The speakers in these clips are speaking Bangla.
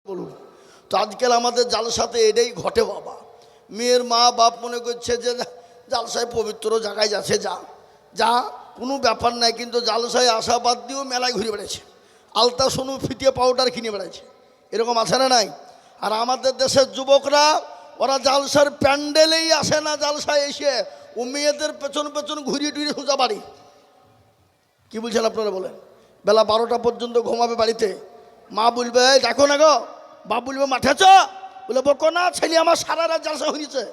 বলুন তো আজকাল আমাদের জালসাতে এটাই ঘটে বাবা। মেয়ের মা বাপ মনে করছে যে জালসায় পবিত্র জায়গায় যাচ্ছে, যা যা কোনো ব্যাপার নাই, কিন্তু জালসায় আসা বাদ দিয়েও মেলায় ঘুরে বেড়াচ্ছে, আলতা সোনু ফিটিয়ে পাউডার কিনে বেড়াচ্ছে, এরকম আছে না নাই? আর আমাদের দেশের যুবকরা ওরা জালসার প্যান্ডেলেই আসে না, জালসায় এসে ও মেয়েদের পেছন পেছন ঘুরিয়ে টুরিয়ে সোজা বাড়ি। কি বলছেন আপনারা বলেন? বেলা 12টা পর্যন্ত ঘুমাবে বাড়িতে, মা বলবে দেখো না গো, বাপ বলবে মাঠে চ, বলে বকো না, ছেলে আমার সারা রাত জালসা হয়েছে,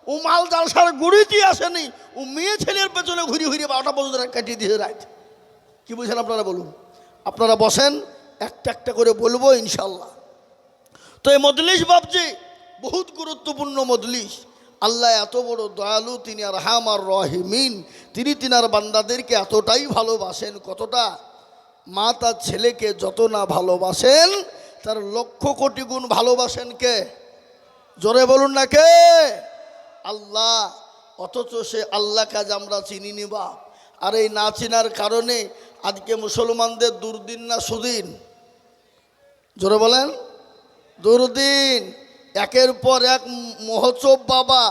ও মাল জালসার গুড়িতে আসেনি, ও মেয়ে ছেলের পেছনে ঘুরিয়ে ঘুরিয়ে 12টা পর্যন্ত কাটিয়ে দিয়ে রাত। কি বলছেন আপনারা বলুন? আপনারা বসেন, একটা একটা করে বলবো ইনশাল্লাহ। তো এই মজলিস বাপজি বহুত গুরুত্বপূর্ণ মজলিস। আল্লাহ এত বড় দয়ালু, তিনি আর রহমান রহিমিন, তিনি তিনার বান্দাদেরকে এতটাই ভালোবাসেন, কতটা? মা তার ছেলেকে যত না ভালোবাসেন তার লক্ষ কোটি গুণ ভালোবাসেন কে? জোরে বলুন না কে? আল্লাহ। অথচ সে আল্লাহ কাজ আমরা চিনি নি বাপ। আর এই না চিনার কারণে আজকে মুসলমানদের দুর্দিন না সুদিন? জোরে বলেন, দুর্দিন। একের পর এক মহোৎসব বাবা,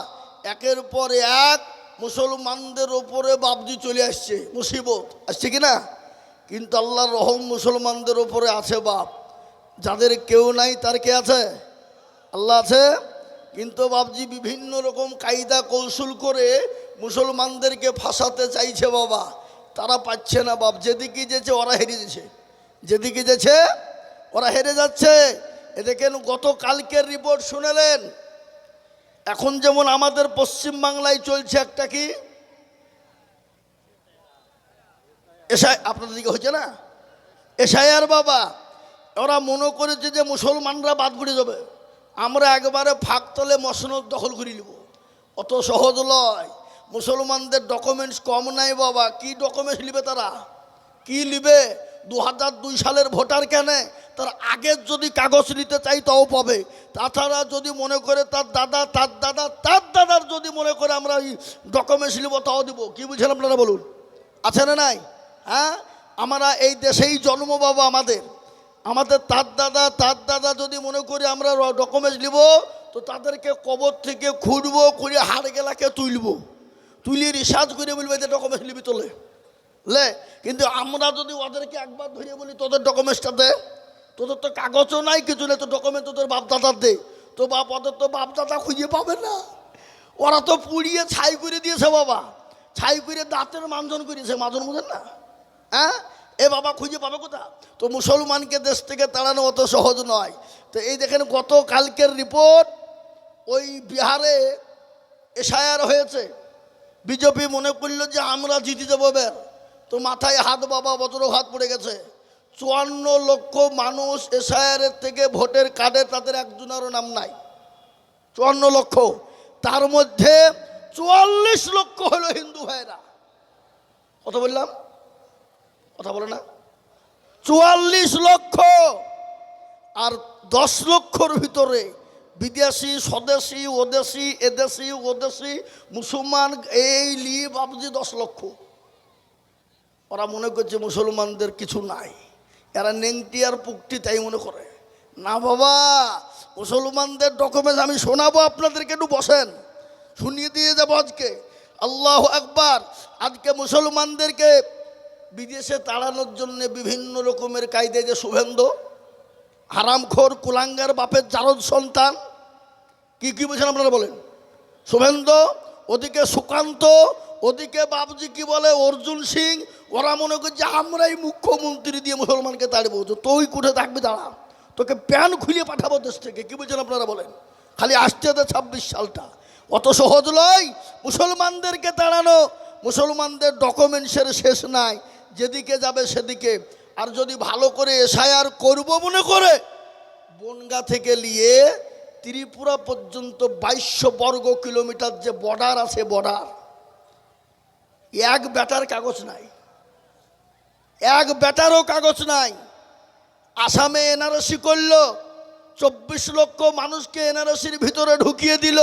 একের পর এক মুসলমানদের ওপরে বাবজি চলে আসছে, মুসিবত আসছে কিনা? কিন্তু আল্লাহর রহম মুসলমানদের ওপরে আছে বাপ। যাদের কেউ নাই তার কে আছে? আল্লাহ আছে। কিন্তু বাপজি বিভিন্ন রকম কায়দা কৌশল করে মুসলমানদেরকে ফাঁসাতে চাইছে বাবা, তারা পাচ্ছে না বাপ। যেদিকে যেছে ওরা হেরে যাচ্ছে, যেদিকে যেছে ওরা হেরে যাচ্ছে। এ দেখেন গতকালকের রিপোর্ট শুনেলেন। এখন যেমন আমাদের পশ্চিম বাংলায় চলছে একটা কি এসআই, আপনাদের দিকে হচ্ছে না এসআইআর বাবা। ওরা মনে করেছে যে মুসলমানরা বাদ পড়ে যাবে, আমরা একবারে ফাঁক তলে মসনদ দখল করে নিব। অত সহজ নয়। মুসলমানদের ডকুমেন্টস কম নাই বাবা। কি ডকুমেন্টস নিবে তারা? কি নিবে? 2002 সালের ভোটার কেন? তার আগের যদি কাগজ নিতে চাই তাও পাবে। তাছাড়া যদি মনে করে তার দাদা তার দাদা তার দাদার যদি মনে করে আমরা এই ডকুমেন্টস নিব তাও দিব। কি বুঝছেন আপনারা বলুন? আছে না নাই? হ্যাঁ, আমরা এই দেশেই জন্ম বাবা। আমাদের তার দাদা যদি মনে করি আমরা ডকুমেন্টস নিব, তো তাদেরকে কবর থেকে খুঁড়বো, খুঁড়ে হাড় গেলাকে তুলে রিসার্চ করে বলবে যে ডকুমেন্টস নিবি তোলে লে। কিন্তু আমরা যদি ওদেরকে একবার ধরিয়ে বলি তোদের ডকুমেন্টসটা দে, তোদের তো কাগজও নাই, কিছু নেই, তো ডকুমেন্ট তোদের বাপ দাদার দে, তো বাপ ওদের তো বাপ দাদা খুঁজে পাবে না। ওরা তো পুড়িয়ে ছাই করে দিয়েছে বাবা, ছাই করে দাঁতের মানজন করিয়েছে, মাজন বুঝেন না? হ্যাঁ, এ বাবা খুঁজে পাবে কোথা? তো মুসলমানকে দেশ থেকে তাড়ানো অত সহজ নয়। তো এই দেখেন গত কালকের রিপোর্ট, ওই বিহারে এসআইআর হয়েছে। বিজেপি মনে করলো যে আমরা জিতে যাবো এবার, তো মাথায় হাত বাবা, বজ্র হাত পড়ে গেছে। 54 লক্ষ মানুষ এসআইআরের থেকে ভোটের কার্ডে তাদের একজনেরও নাম নাই। 54 লক্ষ, তার মধ্যে 44 লক্ষ হলো হিন্দু ভাইরা। কত বললাম? কথা বলে না? 44 লক্ষ। আর 10 লক্ষর ভিতরে বিদেশি, স্বদেশি, ওদেশি, এদেশি, ওদেশি, মুসলমান, এই লি বাবজি 10 লক্ষ। ওরা মনে করছে মুসলমানদের কিছু নাই, এরা নেংটি আর পুকটি তাই মনে করে। না বাবা, মুসলমানদের ডকুমেন্টস আমি শোনাবো আপনাদেরকে, একটু বসেন, শুনিয়ে দিয়ে যাবো আজকে। আল্লাহু আকবার। আজকে মুসলমানদেরকে বিদেশে তাড়ানোর জন্য বিভিন্ন রকমের কায়দায়, যে শুভেন্দু হারামখোর কুলাঙ্গার বাপের জারদ সন্তান, কি বলছেন আপনারা বলেন? শুভেন্দু, ওদিকে সুকান্ত, ওদিকে বাবজি কি বলে অর্জুন সিং, ওরা মনে করছে আমরাই মুখ্যমন্ত্রী দিয়ে মুসলমানকে তাড়িব। তুই কোঠে থাকবি, দাঁড়া, তোকে প্যান খুলিয়ে পাঠাবো দেশ থেকে। কি বলছেন আপনারা বলেন? খালি আসতে দে 26 সালটা, অত সহজ নয় মুসলমানদেরকে তাড়ানো। মুসলমানদের ডকুমেন্টসের শেষ নাই, যেদিকে যাবে সেদিকে। আর যদি ভালো করে এসআইআর করব মনে করে, বনগা থেকে নিয়ে ত্রিপুরা পর্যন্ত 2200 বর্গ কিলোমিটার যে বর্ডার আছে, বর্ডার, এক বেটার কাগজ নাই, এক বেটারও কাগজ নাই। আসামে এনআরসি করলো, 24 লক্ষ মানুষকে এনআরসির ভিতরে ঢুকিয়ে দিল,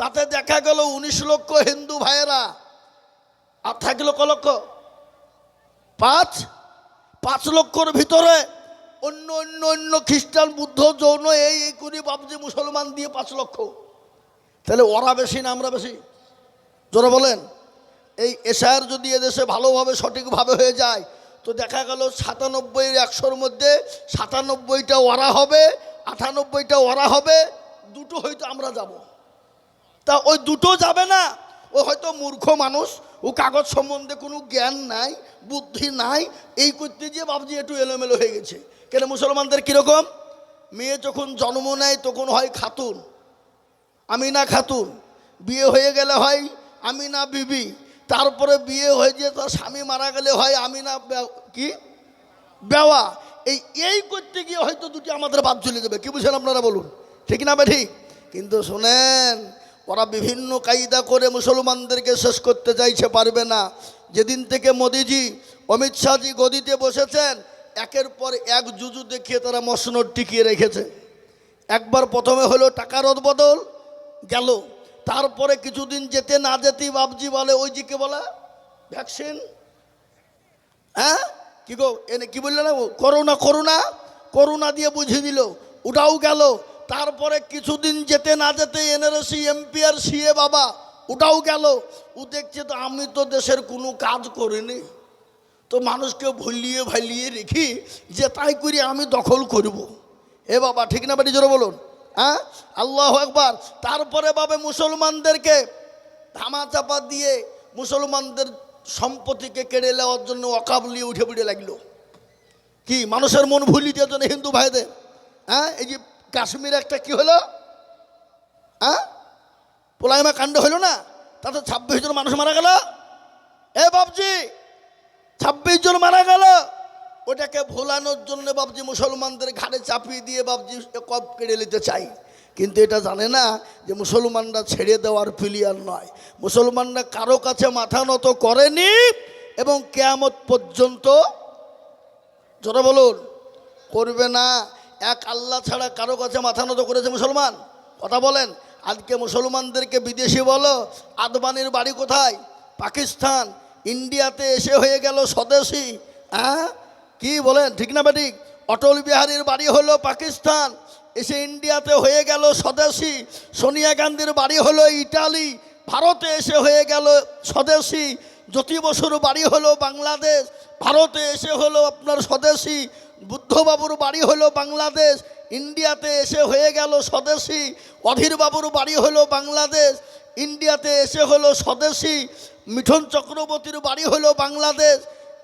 তাতে দেখা গেল 19 লক্ষ হিন্দু ভাইয়েরা। আর থাকলো ক লক্ষ? 5 লক্ষর ভিতরে অন্য অন্য অন্য খ্রিস্টান বুদ্ধ জৈন এই এই করে বাবজি মুসলমান দিয়ে 5 লক্ষ। তাহলে ওরা বেশি না আমরা বেশি? জোরে বলেন। এই এশার যদি এদেশে ভালোভাবে সঠিকভাবে হয়ে যায় তো দেখা গেল 97-100-র মধ্যে 97টা ওরা হবে, 98টা ওরা হবে, দুটো হয়তো আমরা যাব। তা ওই দুটো যাবে না, ও হয়তো মূর্খ মানুষ, ও কাগজ সম্বন্ধে কোনো জ্ঞান নাই, বুদ্ধি নাই, এই করতে গিয়ে বাবজি একটু এলোমেলো হয়ে গেছে। কেন মুসলমানদের কীরকম, মেয়ে যখন জন্ম নেয় তখন হয় খাতুন, আমিনা খাতুন, বিয়ে হয়ে গেলে হয় আমিনা বিবি, তারপরে বিয়ে হয়ে যে তার স্বামী মারা গেলে হয় আমিনা কি বেওয়া। এই করতে গিয়ে হয়তো দুটি আমাদের বাদ চলে যাবে। কি বুঝেন আপনারা বলুন, ঠিক না ঠিক? কিন্তু শোনেন, ওরা বিভিন্ন কায়দা করে মুসলমানদেরকে শেষ করতে চাইছে, পারবে না। যেদিন থেকে মোদিজি অমিত শাহজি গদিতে বসেছেন, একের পর এক জুজু দেখিয়ে তারা মসনদ টিকিয়ে রেখেছে। একবার প্রথমে হলো টাকা রদবদল গেল, তারপরে কিছুদিন যেতে না যেতেই বাবজি বলে ওই যে কে বলা ভ্যাকসিন, হ্যাঁ কি গো এনে কি বললে না, করোনা করোনা করোনা দিয়ে বুঝিয়ে দিল, ওটাও গেল। তারপরে কিছুদিন যেতে না যেতে এনআরসি এমপিআর সিএ বাবা, ওটাও গেল। ও দেখছে তো আমি তো দেশের কোনো কাজ করিনি, তো মানুষকে ভুলিয়ে ভালিয়ে রেখি যে তাই করি আমি দখল করব। এ বাবা ঠিক না বাড়ি জোরে বলুন, হ্যাঁ আল্লাহু আকবার। তারপরে বাবা মুসলমানদেরকে ধামাচাপা দিয়ে মুসলমানদের সম্পত্তিকে কেড়ে নেওয়ার জন্য অকাবলিয়ে উঠে পড়ে লাগলো। কি মানুষের মন ভুলি দেওয়ার জন্য হিন্দু ভাইদের, হ্যাঁ এই যে কাশ্মীরে একটা কি হলো, হ্যাঁ পোলাইমা কাণ্ড হলো না, তাতে 26 জন মানুষ মারা গেল। এ বাবজি 26 জন মারা গেল, ওটাকে ভোলানোর জন্য বাবজি মুসলমানদের ঘাড়ে চাপিয়ে দিয়ে বাবজি কব কেড়ে নিতে চাই। কিন্তু এটা জানে না যে মুসলমানরা ছেড়ে দেওয়ার প্লেয়ার নয়, মুসলমানরা কারো কাছে মাথা নত করেনি এবং কিয়ামত পর্যন্ত জোরে বলুন করবে না। এক আল্লাহ ছাড়া কারো কাছে মাথা নত করেছে মুসলমান? কথা বলেন। আজকে মুসলমানদেরকে বিদেশি বলো, আদবানির বাড়ি কোথায়? পাকিস্তান। ইন্ডিয়াতে এসে হয়ে গেল স্বদেশী, হ্যাঁ কি বলেন ঠিক না বেঠিক? অটল বিহারীর বাড়ি হলো পাকিস্তান, এসে ইন্ডিয়াতে হয়ে গেল স্বদেশী। সোনিয়া গান্ধীর বাড়ি হলো ইটালি, ভারতে এসে হয়ে গেল স্বদেশী। জ্যোতি বসুর বাড়ি হলো বাংলাদেশ, ভারতে এসে হলো আপনার স্বদেশী। বুদ্ধবাবুর বাড়ি হলো বাংলাদেশ, ইন্ডিয়াতে এসে হয়ে গেল স্বদেশী। অধীর বাবুর বাড়ি হলো বাংলাদেশ, ইন্ডিয়াতে এসে হলো স্বদেশী। মিঠুন চক্রবর্তীর বাড়ি হলো বাংলাদেশ,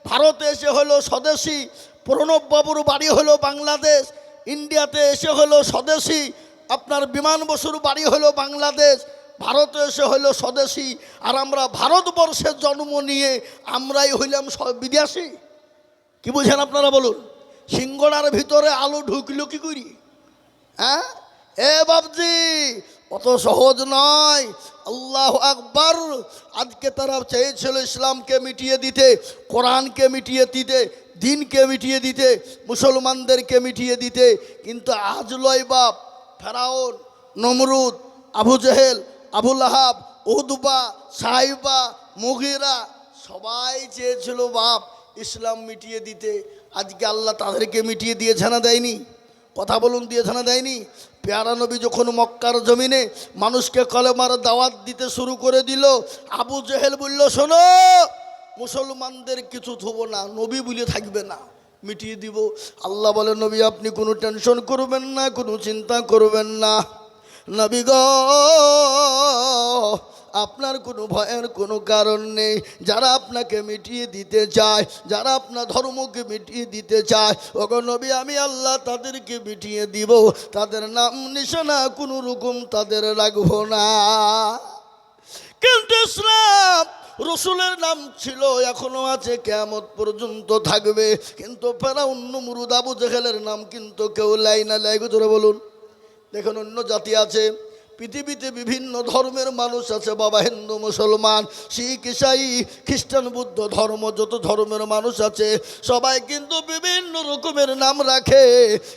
ভারতে এসে হলো স্বদেশী। প্রণব বাবুর বাড়ি হলো বাংলাদেশ, ইন্ডিয়াতে এসে হলো স্বদেশী। আপনার বিমান বসুর বাড়ি হলো বাংলাদেশ, ভারতে এসে হলো স্বদেশী। আর আমরা ভারতবর্ষে জন্ম নিয়ে আমরাই হইলাম বিদেশি। কি বুঝেন আপনারা বলুন? সিঙ্গড়ার ভিতরে আলু ঢুকলো কি করি, হ্যাঁ এ বাবজি অত সহজ নয়। আল্লাহু আকবার। আজকে তারা চেয়েছিল ইসলামকে মিটিয়ে দিতে, কোরআনকে মিটিয়ে দিতে, দিনকে মিটিয়ে দিতে, মুসলমানদেরকে মিটিয়ে দিতে। কিন্তু আজ লয় বাপ, ফেরাউন, নমরুদ, আবু জেহেল, আবু লাহাব, উদবা, সাইবা, মুগিরা সবাই চেয়েছিল বাপ ইসলাম মিটিয়ে দিতে। আজকে আল্লাহ তাদেরকে মিটিয়ে দিয়েছে না দেয়নি? কথা বলুন, দিয়েছে না দেয়নি? পেয়ারা নবী যখন মক্কার জমিনে মানুষকে কলেমার দাওয়াত দিতে শুরু করে দিল, আবু জেহেল বলল শোনো মুসলমানদের কিছু থব না, নবী বলে থাকবে না, মিটিয়ে দিব। আল্লাহ বলে নবী আপনি কোনো টেনশন করবেন না, কোনো চিন্তা করবেন না। নবী গো আপনার কোনো ভয়ের কোনো কারণ নেই। যারা আপনাকে মিটিয়ে দিতে চায়, যারা আপনার ধর্মকে মিটিয়ে দিতে চায়, ওগো নবী আমি আল্লাহ তাদেরকে মিটিয়ে দিব। তাদের নাম নিশানা কোনো রকম তাদের রাখবো না। কিন্তু ইসলাম রসুলের নাম ছিল, এখনো আছে, কিয়ামত পর্যন্ত থাকবে। কিন্তু ফেরাউন, নমরুদ, আবু জেহেলের নাম কিন্তু কেউ লাই না লাই। জোরে বলুন। দেখুন অন্য জাতি আছে পৃথিবীতে বিভিন্ন ধর্মের মানুষ আছে বাবা, হিন্দু, মুসলমান, শিখ, ইসাই, খ্রিস্টান, বুদ্ধ ধর্ম, যত ধর্মের মানুষ আছে সবাই কিন্তু বিভিন্ন রকমের নাম রাখে,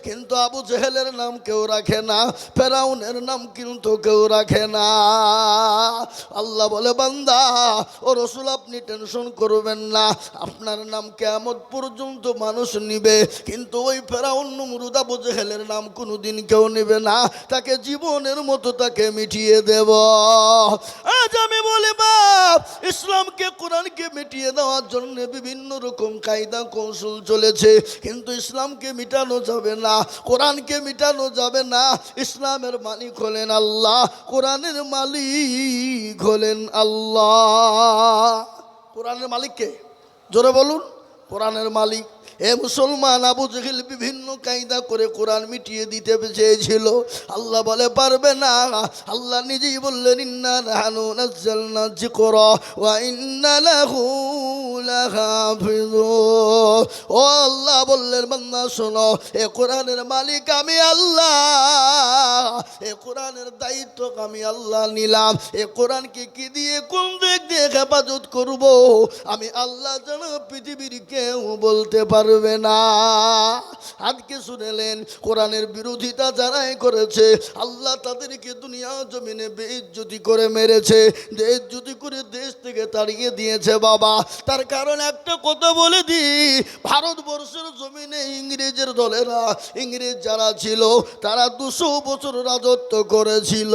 কিন্তু আবু জেহেলের নাম কেউ রাখে না, ফেরাউনের নাম কিন্তু কেউ রাখে না। আল্লাহ বলে, বান্দা ও রসুল আপনি টেনশন করবেন না, আপনার নাম কিয়ামত পর্যন্ত মানুষ নিবে, কিন্তু ওই ফেরাউন, নমরুদ, আবু জেহেলের নাম কোনোদিন কেউ নেবে না, তাকে জীবনের মতো তাকে মিটিয়ে দেব। আজ আমি বলি বাপ, ইসলামকে, কোরআনকে মিটিয়ে দেওয়ার জন্য বিভিন্ন রকম কায়দা কৌশল চলেছে, কিন্তু ইসলামকে মিটানো যাবে না, কোরআনকে মিটানো যাবে না। ইসলামের মালিক হলেন আল্লাহ, কোরআনের মালিক হলেন আল্লাহ। কোরআনের মালিককে জোরে বলুন, কোরআনের মালিক। এ মুসলমান, আবু জেহেল বিভিন্ন কায়দা করে কোরআন মিটিয়ে দিতে চেয়েছিল, আল্লাহ বলে পারবে না। আল্লাহ নিজেই বললেন, ইন্না নাহনু নাযালনা যিকরা ওয়া ইন্না লাহু লাহাফিজুন। ও আল্লাহ বললেন, বান্দা শোনো, এ কোরআনের মালিক আমি আল্লাহ, এ কোরআনের দায়িত্ব আমি আল্লাহ নিলাম। এ কোরআনকে কি দিয়ে, কোন দিক দিয়ে হেফাজত করব আমি আল্লাহ যেন পৃথিবীর কেউ বলতে পারবে না। আজকে শুনেলেন, কোরআনের বিরোধিতা যারাই করেছে আল্লাহ তাদেরকে দুনিয়া জমিনে বেইজ্জতি করে মেরেছে, বেইজ্জতি করে দেশ থেকে তাড়িয়ে দিয়েছে বাবা। তার কারণ একটা কথা বলে দিই, ভারতবর্ষের জমিনে ইংরেজের দলেরা, ইংরেজ যারা ছিল তারা 200 বছর রাজত্ব করেছিল।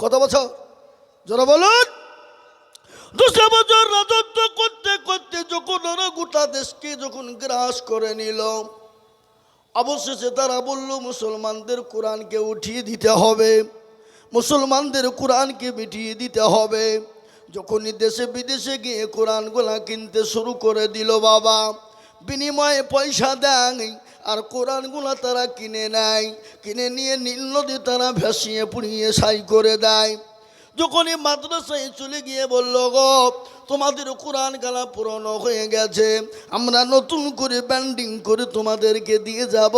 কত বছর? যারা বলুন, 200 বছর রাজত্ব করতে করতে যখন ওরা গোটা দেশকে যখন গ্রাস করে নিল, অবশেষে তারা বলল মুসলমানদের কোরআনকে উঠিয়ে দিতে হবে, মুসলমানদের কোরআনকে মিটিয়ে দিতে হবে। যখনই দেশে বিদেশে গিয়ে কোরআনগুলা কিনতে শুরু করে দিল বাবা, বিনিময়ে পয়সা দেয় আর কোরআনগুলা তারা কিনে নেয়, কিনে নিয়ে নীল নদী তারা ভাসিয়ে পুড়িয়ে ছাই করে দেয়। যখনই মাদ্রাসায় চলে গিয়ে বলল, গো তোমাদের কোরআন গালা পুরনো হয়ে গেছে, আমরা নতুন করে ব্যান্ডিং করে তোমাদেরকে দিয়ে যাব,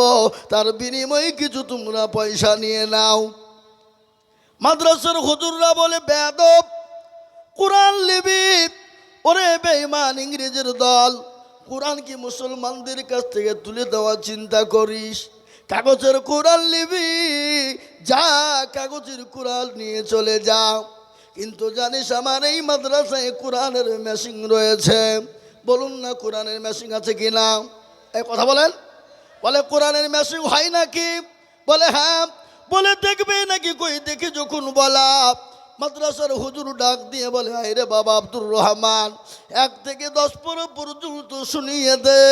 তার বিনিময়ে কিছু তোমরা পয়সা নিয়ে নাও। মাদ্রাসার হুজুররা বলে, বেয়াদব, কোরআন লিবি? ওরে বেঈমান ইংরেজের দল, কোরআন কি মুসলমানদের কাছ থেকে তুলে দেওয়ার চিন্তা করিস? কাগজের কোরআন নিবি, যা কাগজের কোরআন নিয়ে চলে যা। কিন্তু জানিস আমার এই মাদ্রাসায় কোরআনের মেশিন রয়েছে। বলুন না, কোরআনের মেশিন আছে কি না? এই কথা বলেন। বলে কোরআনের মেশিন হয় নাকি? বলে হ্যাঁ। বলে দেখবে নাকি? কই দেখি। যখন বলা, মাদ্রাসার হুজুর ডাক দিয়ে বলে, আরে বাবা আব্দুর রহমান, 1 থেকে 10 পর্যন্ত শুনিয়ে দে।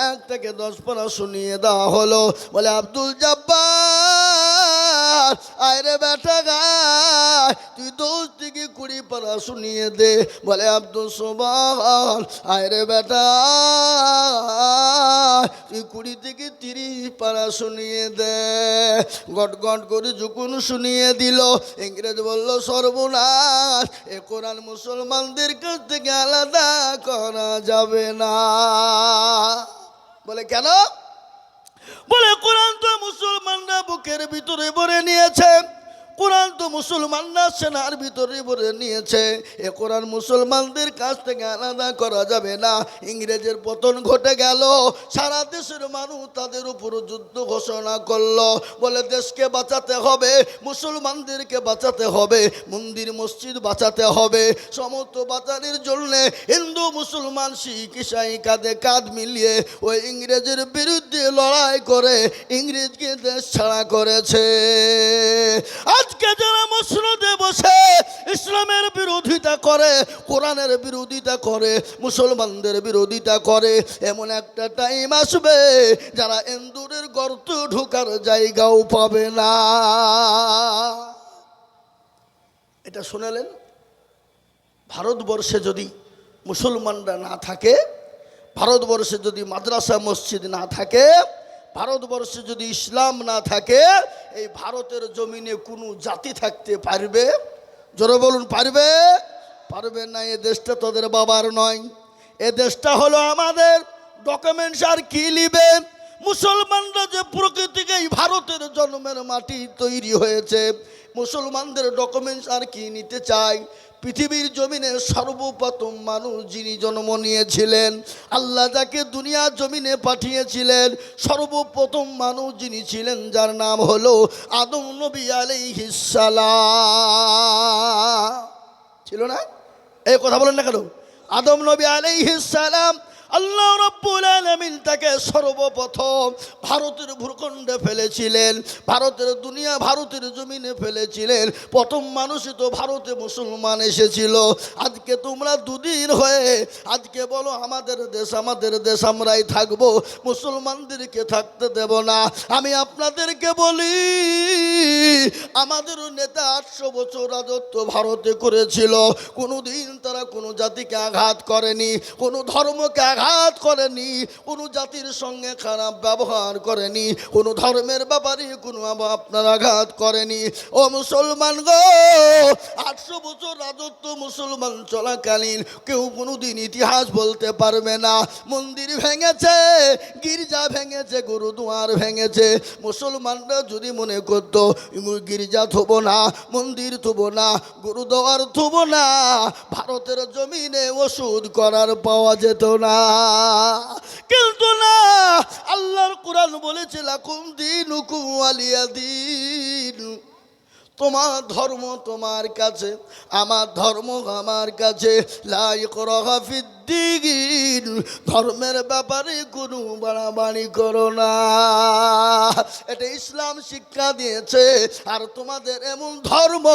1 থেকে 10 শুনিয়ে দেওয়া হলো। বলে, আব্দুল জব্বার, আরে বেটা গায়, তুই 10 থেকে 20 শুনিয়ে দে। বলে, আব্দুল সোবান, আরে বেটা তুই 20 থেকে 30 শুনিয়ে দে। গট গট করে যখন শুনিয়ে দিল, ইংরেজ বলল, সর্বনাশ, এ কোরআন মুসলমানদের কাছ থেকে আলাদা করা যাবে না। বলে কেন? বলে কোরআন তো মুসলমানরা বুকের ভিতরে ভরে নিয়েছে, কোরআন তো মুসলমানরা সেনার ভিতরে ভরে নিয়েছে, এ কোরআন মুসলমানদের কাছ থেকে আলাদা করা যাবে না। ইংরেজের পতন ঘটে গেল, সারা দেশের মানুষ তাদের উপর যুদ্ধ ঘোষণা করলো। বলে দেশকে বাঁচাতে হবে, মুসলমানদেরকে বাঁচাতে হবে, মন্দির মসজিদ বাঁচাতে হবে। সমস্ত বাঁচানোর জন্য হিন্দু মুসলমান শিখ ইসাই কাঁধে কাঁধ মিলিয়ে ওই ইংরেজের বিরুদ্ধে লড়াই করে ইংরেজকে দেশ ছাড়া করেছে। আজকে যারা মসনদে বসে ইসলামের বিরোধিতা করে, কোরআনের বিরোধিতা করে, মুসলমানদের বিরোধিতা করে, এমন একটা টাইম আসবে যারা এন্দুরের গর্ত ঢোকার জায়গাও পাবে না। এটা শুনলেন? ভারতবর্ষে যদি মুসলমানরা না থাকে, ভারতবর্ষে যদি মাদ্রাসা মসজিদ না থাকে, ভারতবর্ষে যদি ইসলাম না থাকে, এই ভারতের জমিনে কোনো জাতি থাকতে পারবে? জোরে বলুন, পারবে? পারবে না। এ দেশটা তোদের বাবার নয়, এ দেশটা হলো আমাদের। ডকুমেন্টস আর কি লিবে? মুসলমানরা যে প্রকৃতিকে এই ভারতের জন্মের মাটি তৈরি হয়েছে, মুসলমানদের ডকুমেন্টস আর কি নিতে চাই? পৃথিবীর জমিনে সর্বপ্রথম মানুষ যিনি জন্ম নিয়েছিলেন, আল্লাহ যাকে দুনিয়ার জমিনে পাঠিয়েছিলেন, সর্বপ্রথম মানুষ যিনি ছিলেন, যার নাম হলো আদম নবী আলাইহিস সালাম। ছিল না? এই কথা বলেন না কেন? আদম নবী আলাইহিস সালাম, আল্লাহ রাব্বুল আলামিন তাকে সর্বপ্রথম ভারতের ভূখণ্ডে ফেলেছিলেন, ভারতের জমিনে ফেলেছিলেন। প্রথম মানুষই তো ভারতে মুসলমান এসেছিল। আজকে তোমরা দুদিন হয়ে আজকে বলো আমাদের দেশ আমরাই থাকবো, মুসলমানদেরকে থাকতে দেব না। আমি আপনাদেরকে বলি, আমাদের নেতা 800 বছর রাজত্ব ভারতে করেছিল, কোনোদিন তারা কোনো জাতিকে আঘাত করেনি, কোনো ধর্মকে আঘাত করেনি, কোনো জাতির সঙ্গে খারাপ ব্যবহার করেনি, কোনো ধর্মের ব্যাপারে কোনো আপনার আঘাত করেনি। ও মুসলমান গো, 800 বছর রাজত্ব মুসলমান চলাকালীন কেউ কোনোদিন ইতিহাস বলতে পারবে না মন্দির ভেঙেছে, গির্জা ভেঙেছে, গুরুদুয়ার ভেঙেছে। মুসলমানরা যদি মনে করত গির্জা থুব না, মন্দির থুব না, গুরুদুয়ার থুব না, ভারতের জমিনে ওষুধ করার পাওয়া যেত না। কিন্তু না, আল্লাহর কোরআন বলেছে লাকুম দীনুকুম ওয়ালিয়া দীন। তোমার ধর্ম তোমার কাছে, আমার ধর্ম আমার কাছে। লা ইকরাহা ফিদ্দীন, ধর্মের ব্যাপারে কোনো বাড়াবাড়ি করো না, এটা ইসলাম শিক্ষা দিয়েছে। আর তোমাদের এমন ধর্ম,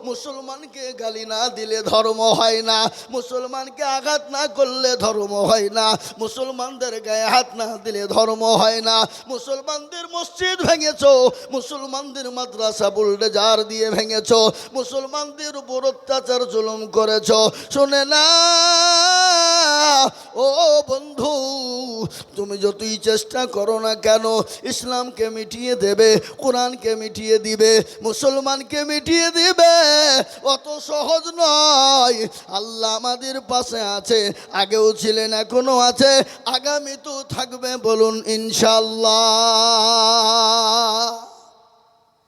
মুসলমানকে গালি না দিলে ধর্ম হয় না, মুসলমানকে আঘাত না করলে ধর্ম হয় না, মুসলমানদের গায়ে হাত না দিলে ধর্ম হয় না। মুসলমানদের মসজিদ ভেঙেছো, মুসলমানদের মাদ্রাসা বুলডোজার দিয়ে ভেঙেছ, মুসলমানদের উপর অত্যাচার জুলুম করেছ। শুনে না ও বন্ধু, তুমি যতই চেষ্টা করো না কেন, ইসলামকে মিটিয়ে দেবে, কোরআনকে মিটিয়ে দিবে, মুসলমানকে মিটিয়ে দিবে অত সহজ নয়। আল্লাহ আমাদের পাশে আছে, আগেও ছিলেন, এখনো আছে, আগামী তো থাকবে। বলুন ইনশাআল্লাহ।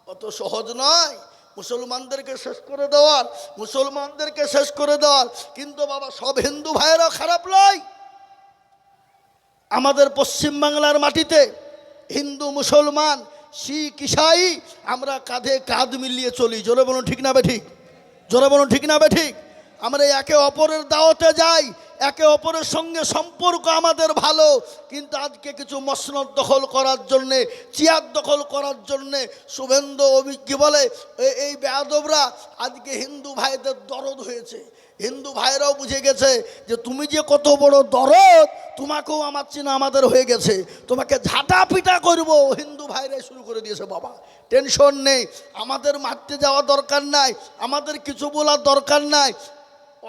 অত সহজ নয় মুসলমানদেরকে শেষ করে দেওয়ার, মুসলমানদেরকে শেষ করে দেওয়ার। কিন্তু বাবা, সব হিন্দু ভাইয়েরা খারাপ নয়। আমাদের পশ্চিমবাংলার মাটিতে হিন্দু, মুসলমান, শিখ, ঈসাই আমরা কাঁধে কাঁধ মিলিয়ে চলি। জোরে বলুন ঠিক না বে ঠিক? জোরে বলুন ঠিক না বে ঠিক? আমরা একে অপরের দাওয়াতে যাই, একে অপরের সঙ্গে সম্পর্ক আমাদের ভালো। কিন্তু আজকে কিছু মসনদ দখল করার জন্যে, চেয়ার দখল করার জন্যে শুভেন্দু কি বলে, এই বেয়াদবরা আজকে হিন্দু ভাইদের দরদ হয়েছে। হিন্দু ভাইরাও বুঝে গেছে যে তুমি যে কত বড় দরদ, তোমাকেও আমার চিনা আমাদের হয়ে গেছে, তোমাকে ঝাঁটা পিটা করবো। হিন্দু ভাইরাই শুরু করে দিয়েছে। বাবা টেনশন নেই, আমাদের মারতে যাওয়া দরকার নাই, আমাদের কিছু বলার দরকার নাই,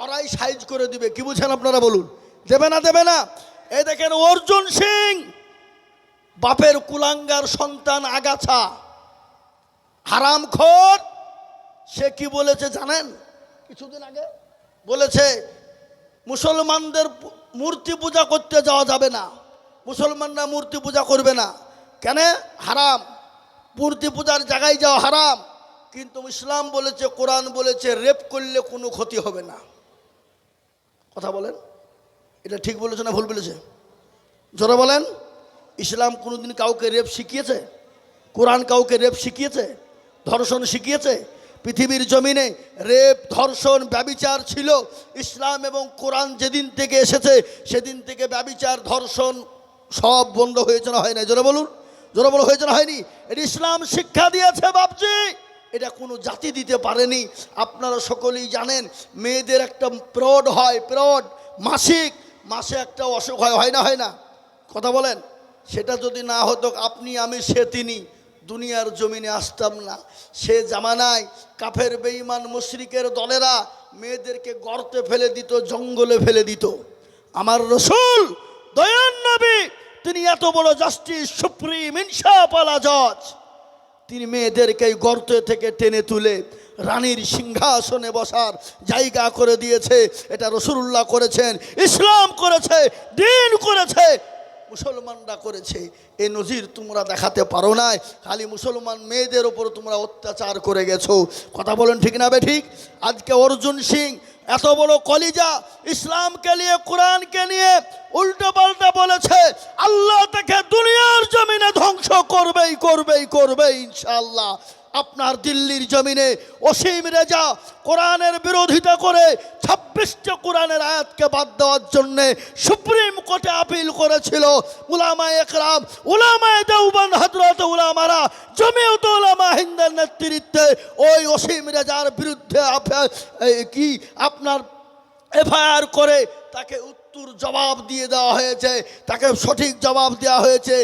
ওরাই সাইজ করে দিবে। কি বুঝেন আপনারা বলুন? দেবে না? দেবে না? এই দেখেন অর্জুন সিং, বাপের কুলাঙ্গার সন্তান, আগাছা, হারামখোর, সে কি বলেছে জানেন? কিছুদিন আগে বলেছে মুসলমানদের মূর্তি পূজা করতে যাওয়া যাবে না, মুসলমানরা মূর্তি পূজা করবে না। কেন? হারাম, মূর্তি পূজার জায়গায় যাওয়া হারাম। কিন্তু ইসলাম বলেছে, কোরআন বলেছে, রেপ করলে কোনো ক্ষতি হবে না। কথা বলেন, এটা ঠিক বলেছে না ভুল বলেছে? জোরে বলেন। ইসলাম কোনোদিন কাউকে রেপ শিখিয়েছে? কোরআন কাউকে রেপ শিখিয়েছে? ধর্ষণ শিখিয়েছে? পৃথিবীর জমিনে রেপ, ধর্ষণ, ব্যভিচার ছিল। ইসলাম এবং কোরআন যেদিন থেকে এসেছে সেদিন থেকে ব্যভিচার, ধর্ষণ সব বন্ধ হয়েছে না হয় না? জোরে বলুন, জোরে বলুন, হয়েছে না হয়নি? এটা ইসলাম শিক্ষা দিয়েছে বাপজি, এটা কোনো জাতি দিতে পারেনি। আপনারা সকলেই জানেন মেয়েদের একটা পিরিয়ড হয়, পিরিয়ড, মাসে একটা অসুখ হয়, হয় না? হয় না? কথা বলেন। সেটা যদি না হতো, আপনি, আমি, সে, তিনি দুনিয়ার জমিনে আসতাম না। সে জামানায় কাফের, বেঈমান, মুশরিকের দলেরা মেয়েদেরকে গর্তে ফেলে দিত, জঙ্গলে ফেলে দিত। আমার রসুল দয়ার নবী, তিনি এত বড় জাস্টিস, সুপ্রিম, ইনসাফওয়ালা জজ, তিনি মেয়েদেরকে গর্ত থেকে টেনে তুলে রানীর সিংহাসনে বসার জায়গা করে দিয়েছে। এটা রাসূলুল্লাহ করেছেন, ইসলাম করেছে, দ্বীন করেছে। মুসলমানরা করেছে, এ নজির তোমরা দেখাতে পারো নাই। খালি মুসলমান মেয়েদের ওপর তোমরা অত্যাচার করে গেছো। কথা বলেন ঠিক না বে ঠিক? আজকে অর্জুন সিং এত বড় কলিজা, ইসলামকে নিয়ে কোরআনকে নিয়ে উল্টো পাল্টা বলেছে, আল্লাহ তাকে দুনিয়ার জমিনে ধ্বংস করবেই করবেই করবে ইনশাআল্লাহ। আপনার দিল্লির জমিনে অসীম রেজা কোরআনের বিরোধিতা করে 26টা কোরআনের আয়াতকে বাদ দেওয়ার জন্য সুপ্রিম কোর্টে আপিল করেছিল। উলামায়ে একরাম, উলামায়ে দেওবন্দ, হযরত উলামারা, জমিয়ত উলামা হিন্দের নেতৃত্বে ওই অসীম রেজার বিরুদ্ধে কি আপনার এফআইআর করে তাকে উত্তর জবাব দিয়ে দেওয়া হয়েছে, তাকে সঠিক জবাব দেওয়া হয়েছে।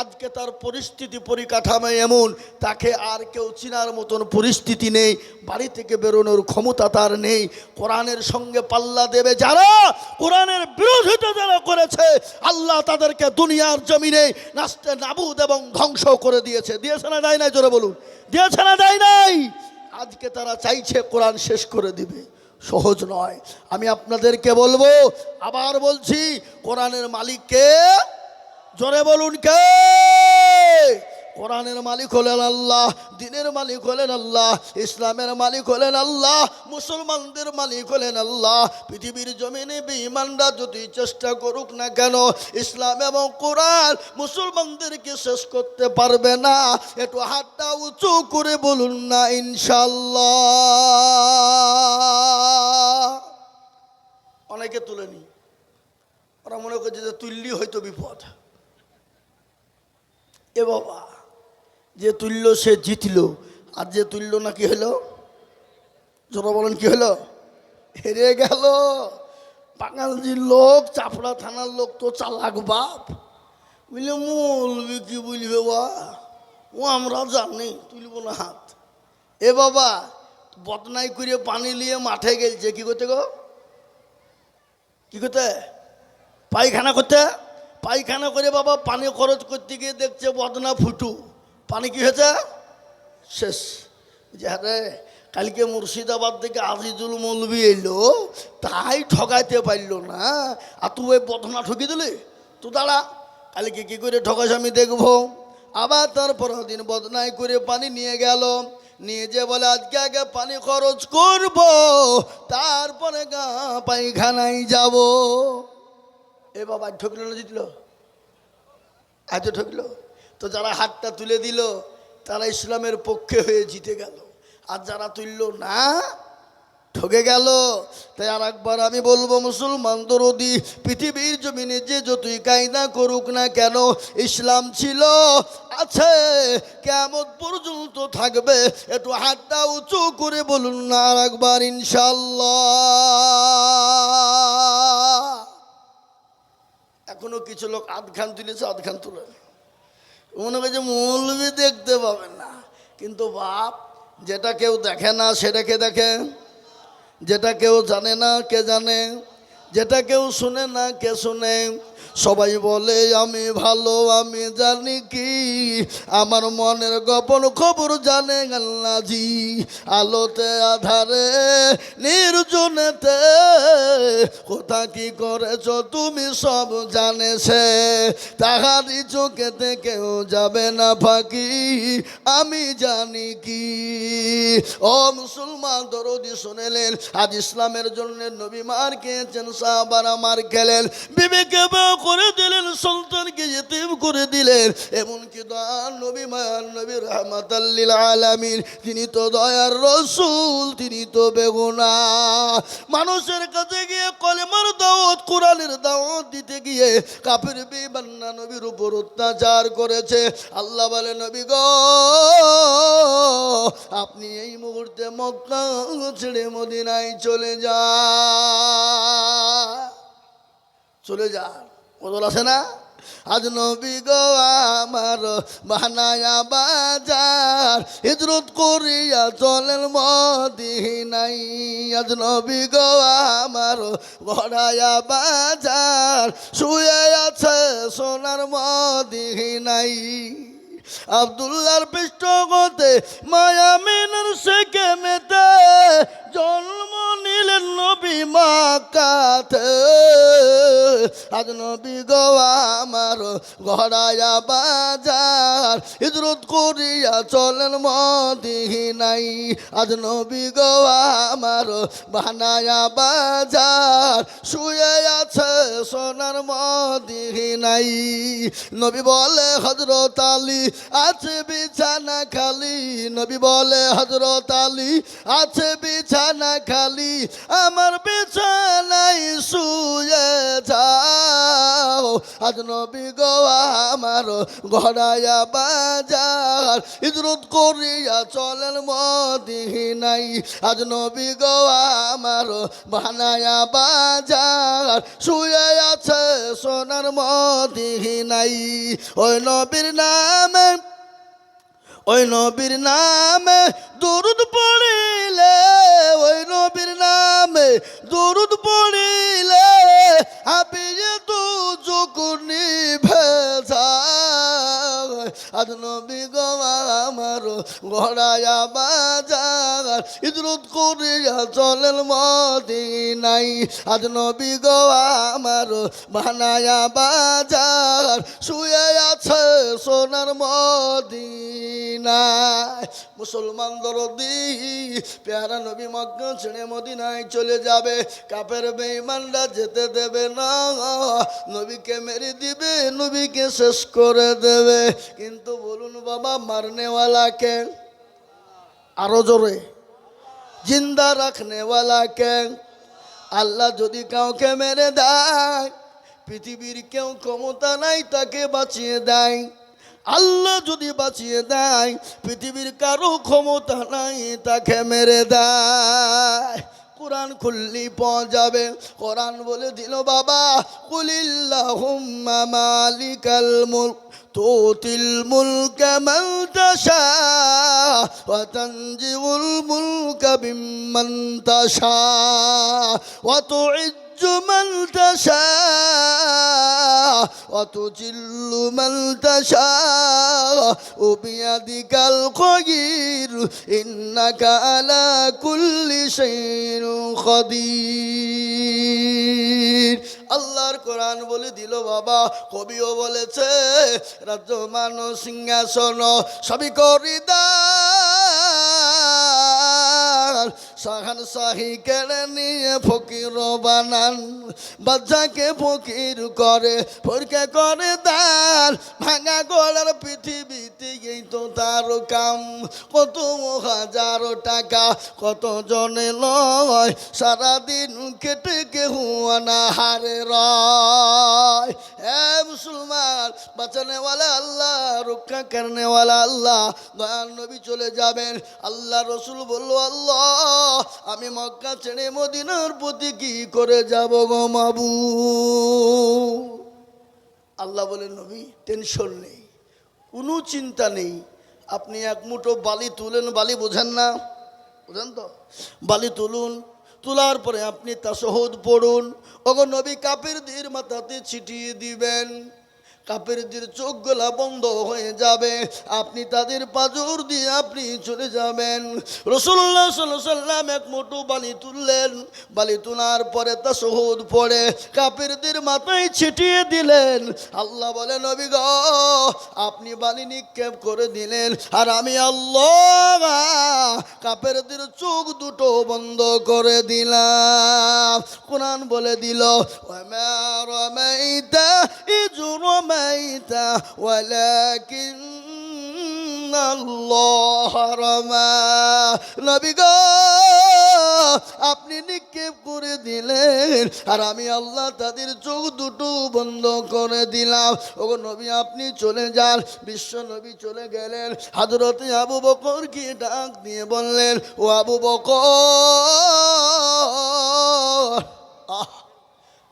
আজকে তার পরিস্থিতি পরিকাঠামো এমন, তাকে আর কেউ চিনার মতন পরিস্থিতি নেই, বাড়ি থেকে বেরোনোর ক্ষমতা তার নেই। কোরআনের সঙ্গে পাল্লা দেবে যারা, কোরআনের বিরোধিতা যারা করেছে, আল্লাহ তাদেরকে দুনিয়ার জমিনে নাস্তে নাবুদ এবং ধ্বংস করে দিয়েছে। দিয়েছে না দেয় নাই? জোরে বলুন, দিয়েছে না দেয় নাই? আজকে তারা চাইছে কোরআন শেষ করে দিবে। সহজ নয়। আমি আপনাদেরকে বলবো, আবার বলছি, কোরআনের মালিক কে? জোরে বলুন কে? কোরআনের মালিক হলেন আল্লাহ, দ্বীনের মালিক হলেন আল্লাহ, ইসলামের মালিক হলেন আল্লাহ, মুসলমানদের মালিক হলেন আল্লাহ। পৃথিবীর জমিনে বেঈমানরা যদি চেষ্টা করুক না কেন, ইসলাম এবং কোরআন মুসলমানদেরকে শেষ করতে পারবে না। একটু হাতটা উঁচু করে বলুন না ইনশাআল্লাহ। অনেকে তুলেনি, ওরা মনে করছে যে তুললি হয়তো বিপদ। এ বাবা, যে তুলল সে জিতল, আর যে তুলল না কি হলো? জোরা বলেন কি হলো? হেরে গেল। বাঙালির লোক, চাপড়া থানার লোক তো চালাক বাপ, বুঝলে মৌলবি কি বলবে বা, ও আমরা জানি, তুলব না হাত। এ বাবা, বদনাই করে পানি নিয়ে মাঠে গেলছে, কি করতে গো? কি করতে? পায়খানা করতে। পায়খানা করে বাবা পানি খরচ করতে গিয়ে দেখছে বদনা ফুটু, পানি কি হয়েছে? শেষ। হ্যাঁ, কালকে মুর্শিদাবাদ থেকে আজিজুল মৌলবি এলো, তাই ঠকাইতে পারল না, আর তুই ওই বদনা ঠকি দিলি? তো দাঁড়া, কালকে কি করে ঠকাস আমি দেখবো। আবার তারপর দিন বদনাই করে পানি নিয়ে গেল, নিয়ে যে বলে আজকে আগে পানি খরচ করব, তারপরে গা পায়খানায় যাব। এ বাবা, ঠকলো না জিতলো? আজ ঠকলো। তো যারা হাতটা তুলে দিল তারা ইসলামের পক্ষে হয়ে জিতে গেল, আর যারা তুলল না ঠকে গেল। তাই আর একবার আমি বলবো, মুসলমান দরদি, পৃথিবীর জমিনে যে যতই কায়দা করুক না কেন, ইসলাম ছিল, আছে, কিয়ামত পর্যন্ত থাকবে। একটু হাতটা উঁচু করে বলুন না আর একবার ইনশাআল্লাহ। এখনো কিছু লোক আধখান তুলেছে, আধখান তুলে মনে করছে মৌলবি দেখতে পাবেন না। কিন্তু বাপ, যেটা কেউ দেখে না সেটাকে দেখে, যেটা কেউ জানে না কে জানে, যেটা কেউ শুনে না কে শুনে। সবাই বলে আমি ভালো, আমি জানি কি, আমার মনের গোপন খবর জানে আল্লাহজি। আলোতে আধারে নির্জনেতে কোথা কি করেছ তুমি সব জানেছে, তাহারি চোখেতে কেউ যাবে না ফাঁকি, আমি জানি কি। ও মুসলমান দরদি শুনেলেন, আজ ইসলামের জন্য নবী মার খেয়েছেন, সাহাবারা মার খেলেন, বিবেকে করে দিলেন, সন্তানকে ইতিম করে দিলেন। এমনকি দয়ার নবী, মায়ার নবী, রাহমাতাল লিল আলামিন, তিনি তো দয়ার রাসূল, তিনি তো বেগুনা। মানুষের কাছে গিয়ে কলেমার দাওয়াত, কোরআনের দাওয়াত দিতে গিয়ে কাফের বেঈমানরা নবীর উপর অত্যাচার করেছে। আল্লাহ বলে, নবী গো, আপনি এই মুহূর্তে মক্কা ছেড়ে মদিনায় চলে যান, চলে যান। বদল আছে না? আজ নবী গো আমার বানায়া বাজার, হিজরত করিয়া চলেন মদিনায়। আজ নবী গো আমার গড়ায়া বাজার, শুয়ে আছে সোনার মদিনায়। আব্দুল্লাহর পৃষ্ঠগতে মায়ামিনের সেকেমেতে জন্ম নিল গেলেন নবী মক্কাতে, আজ নবী গো আমার ঘরায়া বাজার হিজরত করিয়া চলেন মদিনাই। আজ নবী গো আমার বানায়া বাজার শুয়ে আছে সোনার মদিনাই। নবী বলে হযরত আলী আছে বিছানা খালি, নবী বলে হযরত আলী আছে বিছানা খালি, আমার বিছানায় শুয়ে যাও। আজ নবী গো আমার ঘরায়া বাজার হিজরত করিয়া চলেন মদিনাই। আজ নবী গো আমার বানায়া বাজার শুয়ে আছে সোনার মদিনাই। ওই নবীর নামে, ওই নবীর নামে দরুদ পড়িলে, ওই নবীর নামে দরুদ পড়িলে হাবিয়ে তো যুকুনি ভেজা। আজ নবী গো আমার ঘরায়া বাজার হিজরত করিয়া চলেন মদিনাই। আজ নবী গো আমার বানায়া বাজার শুয়ে আছে সোনার মদিনায়। মুসলমান দরদি পেয়ারা নবী মক্কা ছেড়ে মদিনায় চলে যাবে, কাফের বেঈমানরা যেতে দেবে না, নবীকে মেরে দিবে, নবীকে শেষ করে দেবে। কিন্তু বলুন বাবা, মারনেওয়ালাকে আরো জোরে, জিন্দা রাখনেওয়ালাকে। আল্লাহ যদি কাউকে মেরে দেয়, পৃথিবীর কেউ ক্ষমতা নাই তাকে বাঁচিয়ে দেয়। আল্লাহ যদি বাঁচিয়ে দেয়, পৃথিবীর কারো ক্ষমতা নাই তাকে মেরে দেয়। কোরআন খুললি পাওয়া যাবে। কোরআন বলে দিল বাবা, কুলিল্লাহুম্মা মালিকাল মুলক তুতিল মুলকা মান তাশা ওয়া তানজিউল মুলকা বিম্মান তাশা ওয়া তুইজ্জু মান তাশা ওয়া তুজিল্লু মান তাশা ওয়া বিয়াদিকাল খায়র ইন্নাকা আলা কুল্লি শাইইন কাদির। আল্লাহর কোরআন বলে দিল বাবা, কবিও বলেছে, রাজ্য মান সিংহাসন সবই করিদার, শাহান শাহী কেড়ে নিয়ে ফকির বানান, বাচ্চাকে ফকির করে ফরকে করে দান, ভাঙা গলার পৃথিবীতে এই তো তার কাম। কত হাজারো টাকা কত জনে লয়, সারাদিন কেটে কেউ অনাহারে রয়। হে মুসলমান, বাঁচানেওয়ালা আল্লাহ, রক্ষা করনেওয়ালা আল্লাহ। দয়াল নবী চলে যাবেন। আল্লাহ রসুল বলল, আল্লাহ আমি মক্কা ছেড়ে মদিনার প্রতি কি করে যাব গো মাবুদ। আল্লাহ বলেন, নবী টেনশন নেই, কোনো চিন্তা নেই। আপনি এক মুঠো বালি তুলেন, বালি বোঝেন না, বোঝেন তো, বালি তুলুন, তোলার পরে আপনি তাশাহুদ পড়ুন। ওগো নবী কাফেরদের মাথাতে ছিটিয়ে দিবেন, কাফেরদের চোখ গলা বন্ধ হয়ে যাবে, আপনি তাদের পাজর দিয়ে আপনি চলে যাবেন। রাসূলুল্লাহ সাল্লাল্লাহু আলাইহি ওয়াসাল্লাম এক মুঠো বালি তুললেন, বালি তোলার পরে তাশাহুদ পড়ে কাফেরদের মাথায় ছিটিয়ে দিলেন। আল্লাহ বলে, নবী গো আপনি বালি নিক্ষেপ করে দিলেন, আর আমি আল্লাহ কাফেরদের চোখ দুটো বন্ধ করে দিলাম। কোরআন বলে দিল, ওয়া মা রামাইতা ইয রামাইতা ওয়ালাকিন্না আল্লাহ রামা। নবী গো আপনি নিক্ষেপ করে দিলেন, আর আমি আল্লাহ তাদের চোখ দুটো বন্ধ করে দিলাম। ওগো নবী আপনি চলে যান। বিশ্ব নবী চলে গেলেন। হযরত আবু বকরকে ডাক দিয়ে বললেন, ও আবু বকর,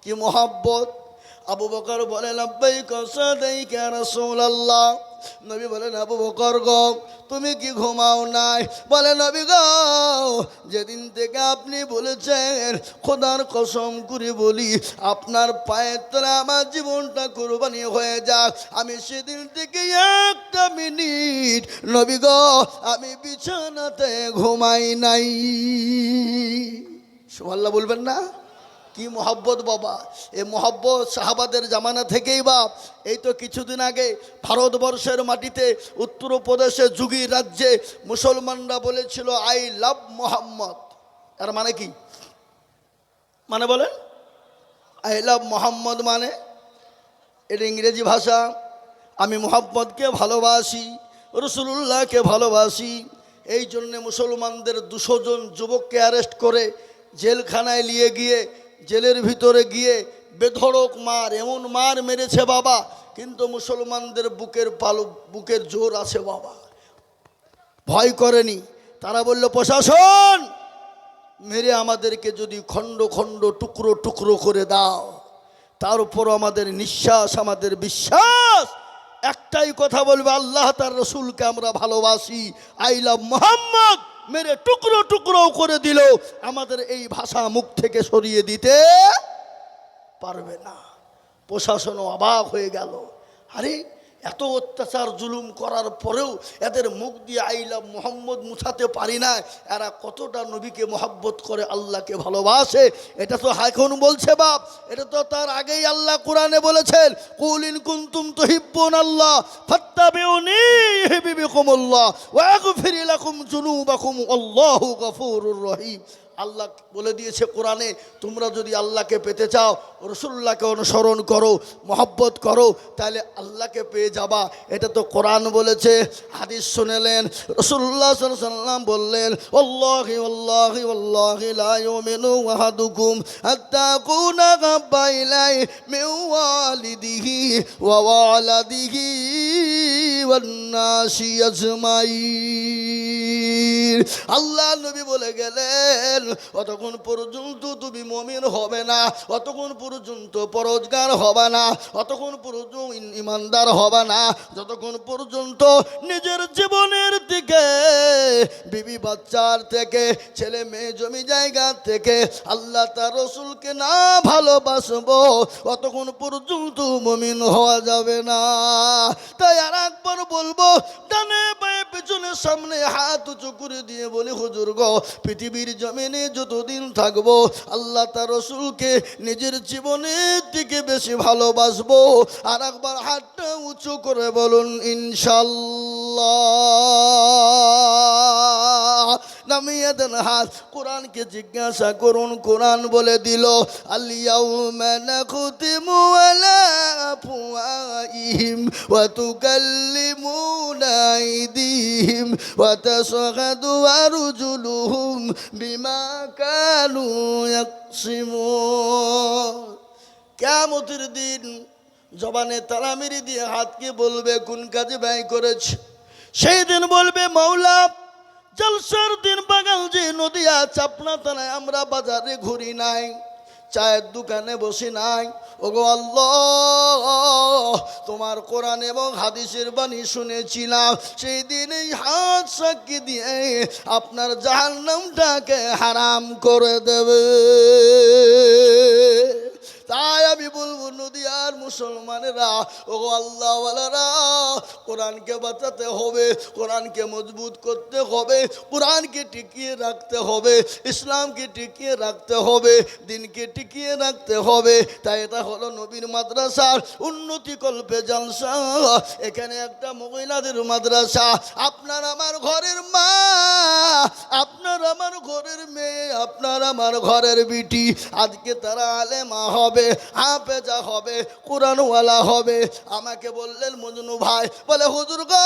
কি মোহাব্বত। আবু বকর বলেন, লাব্বাইক সাদাইক ইয়া রাসূলুল্লাহ। নবী বলেন, আবু বকর গো তুমি কি ঘুমাও নাই? বলে, নবী গো যেদিন থেকে আপনি বলেছেন, খোদার কসম করে বলি আপনার পায়ের তলে আমার জীবনটা কুরবানি হয়ে যাক, আমি সেদিন থেকে একটা মিনিট নবী গো আমি বিছানাতে ঘুমাই নাই। সুবহানাল্লাহ বলবেন না? কি মহব্বত বাবা! এই মহব্বত সাহাবাদের জামানা থেকেই বাপ। এই তো কিছুদিন আগে ভারতবর্ষের মাটিতে উত্তরপ্রদেশে যুগী রাজ্যে মুসলমানরা বলেছিল আই লাভ মোহাম্মদ। তার মানে কি? মানে বলেন, আই লাভ মোহাম্মদ মানে এটা ইংরেজি ভাষা। আমি মোহাম্মদকে ভালোবাসি, রসুলুল্লাহকে ভালোবাসি। এই জন্যে মুসলমানদের 200 জন যুবককে অ্যারেস্ট করে জেলখানায় নিয়ে গিয়ে জেলের ভিতরে গিয়ে বেধড়ক মার, এমন মার মেরেছে বাবা। কিন্তু মুসলমানদের বুকের জোর আছে বাবা, ভয় করেনি। তারা বলল প্রশাসন মেরে আমাদেরকে যদি খণ্ড খণ্ড টুকরো টুকরো করে দাও, তার উপর আমাদের নিঃশ্বাস, আমাদের বিশ্বাস একটাই কথা বলবে, আল্লাহ তার রসুলকে আমরা ভালোবাসি, আই লাভ মোহাম্মদ। মেরে টুকরো টুকরো করে দিল, আমাদের এই ভাষা মুখ থেকে সরিয়ে দিতে পারবে না। প্রশাসনও অবাক হয়ে গেল। আরে এত অত্যাচার জুলুম করার পরেও এদের মুখ দিয়ে আই লাভ মোহাম্মদ মুছাতে পারি না। এরা কতটা নবীকে মহব্বত করে, আল্লাহকে ভালোবাসে। এটা তো এখন বলছে বাপ, এটা তো তার আগেই আল্লাহ কোরআনে বলেছেন, কুল ইন কুনতুম তুহিব্বুনাল্লাহ ফাত্তাবিউনি ইউহিব্বুকুমুল্লাহ ওয়া ইয়াগফির লাকুম যুনুবাকুম আল্লাহু গফুরুর রহিম। আল্লাহ বলে দিয়েছে কোরআনে, তোমরা যদি আল্লাহকে পেতে চাও রসুল্লাহকে অনুসরণ করো, মহব্বত করো, তাহলে আল্লাহকে পেয়ে যাবা। এটা তো কোরআন বলেছে। হাদিস শুনেলেন, রসুল্লাহ সাল্লাল্লাহু আলাইহি ওয়াসাল্লাম বললেন, ওয়াল্লাহি ওয়াল্লাহি ওয়াল্লাহি লা ইউমিনু আহাদুকুম হাত্তা আকুনা হাব্বা ইলাইহি মিন ওয়ালিদিহি ওয়া ওয়ালাদিহি ওয়ান নাসি আজমাইন। আল্লাহ নবী বলে গেলেন, অতক্ষণ পর্যন্ত তুমি মুমিন হবে না, অতক্ষণ পর্যন্ত পরহেজগার হবে না, অতক্ষণ পর্যন্ত ইমানদার হবে না, যতক্ষণ পর্যন্ত নিজের জীবনের দিকে, বিবি বাচ্চার থেকে, ছেলে মেয়ে জমি জায়গা থেকে আল্লাহ তার রসুলকে না ভালোবাসবো, অতক্ষণ পর্যন্ত মুমিন হওয়া যাবে না। তাই আর একবার বলবো, ডানে বায়ে পেছনে সামনে হাত উঁচু করে দিয়ে বলি, হুজুর গো, পৃথিবীর জমিনে যতদিন থাকবো আল্লাহ তার রসুলকে নিজের জীবনের থেকে বেশি ভালোবাসবো। আর একবার হাতটা উঁচু করে বলুন ইনশাল্লাহ। নামিয়ে দেন হাত। কোরআনকে জিজ্ঞাসা করুন, কোরআন বলে দিল, আল-ইয়াউমা নাখতিমু আলা আফওয়াহিহিম ওয়া তুকাল্লিমুনা আইদিহিম ওয়া তাশহাদু আরজুলুহুম বিমা কানু ইয়াকসিমুন। কিয়ামতের দিন জবানে তালা মেরে দিয়ে হাতকে বলবে কোন কাজে ব্যয় করেছে। সেই দিন বলবে, মাওলা জলসার দিন বাগাল যে নদিয়া চাপনা থানায় আমরা বাজারে ঘুরি নাই, চায়ের দোকানে বসি নাই, ওগো আল্লাহ তোমার কোরআন এবং হাদিসের বাণী শুনেছিলাম। সেই দিন এই হাত সাক্ষী দিয়ে আপনার জাহান্নামটাকে হারাম করে দেবে। তাই আমি বলবো, নদিয়ার মুসলমানেরা, ও আল্লাহওয়ালারা, কোরআনকে বাঁচাতে হবে, কোরআনকে মজবুত করতে হবে, কোরআনকে টিকিয়ে রাখতে হবে, ইসলামকে টিকিয়ে রাখতে হবে, দিনকে টিকিয়ে রাখতে হবে। তাই এটা হলো নবীর মাদ্রাসার উন্নতি কল্পে জলসা। এখানে একটা মহিলাদের মাদ্রাসা। আপনার আমার ঘরের মা, আপনার আমার ঘরের মেয়ে, আপনার আমার ঘরের বিটি, আজকে তারা আলেমা হবে, হাফেজা হবে, কোরআনওয়ালা হবে। আমাকে বললেন মজনু ভাই, বলে হুজুর গো